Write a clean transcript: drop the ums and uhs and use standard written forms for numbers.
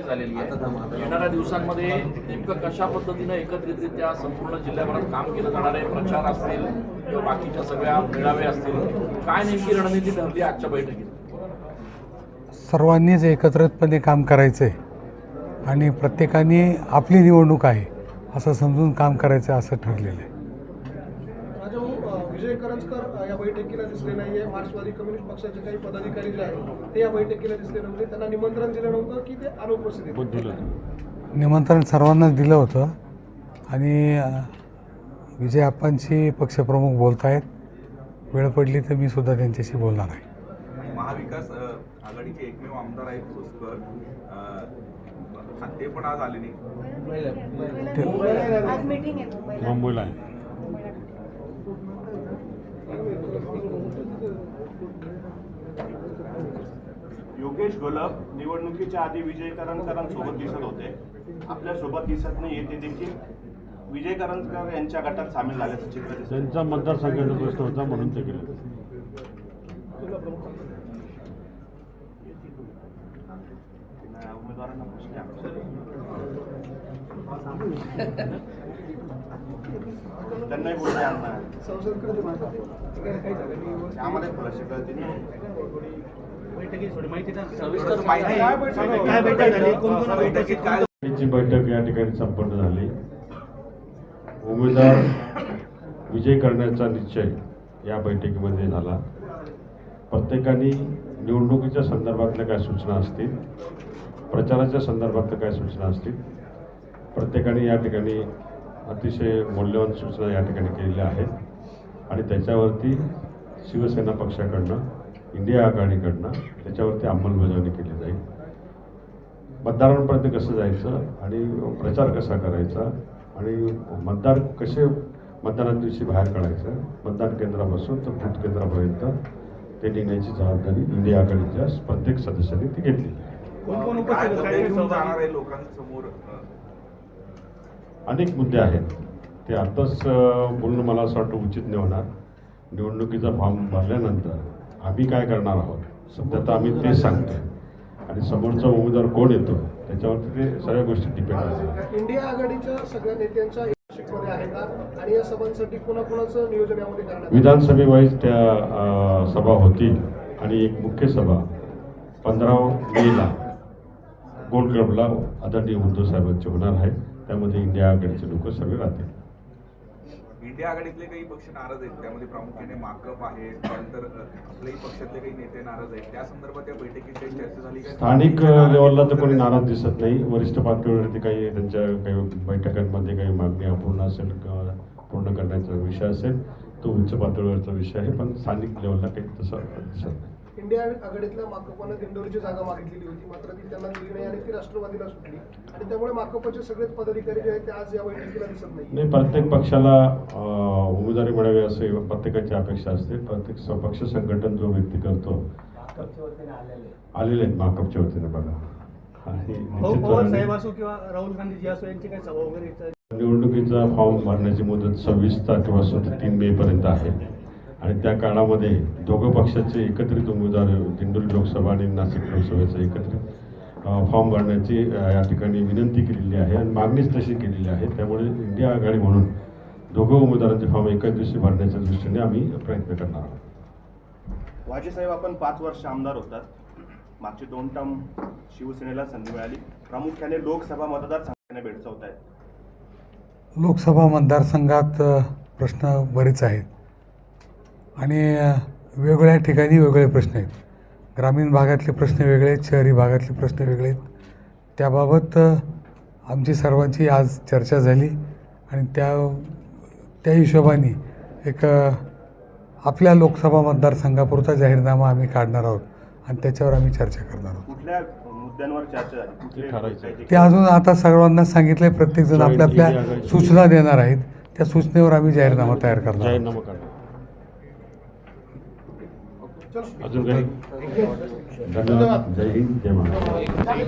झालेली आहे। येणाऱ्या दिवसांमध्ये नेमकं कशा पद्धतीनं एकत्रितरित्या संपूर्ण जिल्ह्याभरात काम केलं जाणार आहे, प्रचार असतील किंवा बाकीच्या सगळ्या मेळावे असतील, काय नेमकी रणनीती ठरली आजच्या बैठकीत? सर्वांनीच एकत्रितपणे काम करायचं आहे आणि प्रत्येकाने आपली निवडणूक आहे असं समजून काम करायचं असं ठरलेलं आहे। विजय करंजकर या बैठकीला दिसले नाहीये। मार्क्सवादी कम्युनिस्ट पक्षाचे काही पदाधिकारी जे आहेत ते या बैठकीला दिसले नव्हते। त्यांना निमंत्रण दिलं नव्हतं की ते अनुपस्थित होते? निमंत्रण सर्वांनाच दिलं होतं आणि विजय आप्पांशी पक्षप्रमुख बोलत आहेत। वेळ पडली तर मी सुद्धा त्यांच्याशी बोलणार आहे। महाविकास आघाडीचे एकमेव आमदार आहेत भोसकर, ते पण आज आले नाही। मुंबईला आहे। योगेश घोलप निवडणुकीच्या आधी विजय करंजकरांसोबत दिसत होते, आपल्यासोबत दिसत नाही। ते देखील विजय करंजकर यांच्या गटात सामील झाल्याचं चित्र दिसतं। त्यांचा मतदारसंघाचा प्रश्न होता म्हणून ते केलं। उमेदवारांना त्यांनाही बोलते आम्हाला खुलासे कळते नाही। बैठक या ठिकाणी संपन्न झाली। उमेदवार विजय करण्याचा निश्चय या बैठकीमध्ये झाला। प्रत्येकाने निवडणुकीच्या संदर्भातल्या काय सूचना असतील, प्रचाराच्या संदर्भातल्या काय सूचना असतील, प्रत्येकाने या ठिकाणी अतिशय मौल्यवान सूचना या ठिकाणी केलेल्या आहेत आणि त्याच्यावरती शिवसेना पक्षाकडनं, इंडिया आघाडीकडनं त्याच्यावरती अंमलबजावणी केली जाईल। मतदारांपर्यंत कसं जायचं आणि प्रचार कसा करायचा आणि मतदार कसे मतदानाच्या दिवशी बाहेर काढायचं, मतदान केंद्रापासून तर बूथ केंद्रापर्यंत ते निघण्याची जबाबदारी इंडिया आघाडीच्या प्रत्येक सदस्यांनी ती घेतली। लोकांसमोर अनेक मुद्दे आहेत, ते आताच बोलणं मला असं वाटतं उचित नाही होणार। निवडणुकीचा फॉर्म भरल्यानंतर आम्ही काय करणार आहोत सध्या तर आम्ही तेच सांगतोय आणि समोरचा उमेदवार कोण येतो त्याच्यावरती ते सगळ्या गोष्टी डिपेंड असतात। इंडिया आघाडीच्या सगळ्या नेत्यांच्या मध्ये आहे का आणि या सभांसाठी कोणाकोणाचं नियोजन यामध्ये करण्यात? विधानसभेवाईज त्या सभा होतील आणि एक मुख्य सभा 15 मेला गोल्ड क्लबला आदरणीय उद्धव साहेबांची होणार आहे। त्यामध्ये इंडिया आघाडीचे लोक सगळे राहतील। इंडिया आघाडीतले काही पक्ष नाराज आहेत, त्यामध्ये प्रामुख्याने माकप आहे, त्यानंतर आपल्याही पक्षातले काही नेते नाराज आहेत। त्या संदर्भात या बैठकीत काही चर्चा झाली का? स्थानिक लेवलला तर कोणी नाराज दिसत नाही। वरिष्ठ पातळीवरती काही त्यांच्या काही बैठकांमध्ये काही मागणी अपूर्ण असेल किंवा पूर्ण करण्याचा विषय असेल तो उच्च पातळीवरचा विषय आहे, पण स्थानिक लेवलला काही तसं दिसत नाही। इंडिया आघाडीतल्या माकपने दिंडोरीची जागा मागितलेली होती, मात्र ती त्यांना दिली नाही आणि ती राष्ट्रवादीला सुटली आणि त्यामुळे माकपचे सगळेच पदाधिकारी जे आहेत ते आज या बैठकीला दिसत नाही। प्रत्येक पक्षाला उमेदवारी मिळावी असे प्रत्येकाची अपेक्षा असते। प्रत्येक पक्ष संघटन जो व्यक्ती करतो आलेले आहेत माकपच्या वतीने बघा। निवडणुकीचा फॉर्म भरण्याची मुदत 26 तारखेपासून ते 3 मे पर्यंत आहे आणि त्या काळामध्ये दोघं पक्षाचे एकत्रित उमेदवार दिंडोरी लोकसभा आणि नाशिक लोकसभेचा एकत्रित फॉर्म भरण्याची या ठिकाणी विनंती केलेली आहे आणि मागणीच तशी केलेली आहे। त्यामुळे इंडिया आघाडी म्हणून दोघं उमेदवारांचे फॉर्म एकाच दिवशी भरण्याच्या दृष्टीने आम्ही प्रयत्न करणार आहोत। वाजेसाहेब, आपण 5 वर्ष आमदार होतात, मागचे 2 टर्म शिवसेनेला संधी मिळाली, प्रामुख्याने लोकसभा मतदारसंघाने भेडसावत आहेत। लोकसभा मतदारसंघात प्रश्न बरेच आहेत आणि वेगवेगळ्या ठिकाणी वेगळे प्रश्न आहेत। ग्रामीण भागातले प्रश्न वेगळे आहेत, शहरी भागातले प्रश्न वेगळे आहेत। त्याबाबत आमची सर्वांची आज चर्चा झाली आणि त्या हिशोबाने एक आपल्या लोकसभा मतदारसंघापुरता जाहीरनामा आम्ही काढणार आहोत आणि त्याच्यावर आम्ही चर्चा करणार आहोत। कुठल्या मुद्द्यांवर चर्चा झाली ते अजून आता सर्वांना सांगितलं, प्रत्येकजण आपल्या आपल्या सूचना देणार आहेत, त्या सूचनेवर आम्ही जाहीरनामा तयार करणार आहोत। अजून काही धन्यवाद। जय हिंद, जय महाराष्ट्र।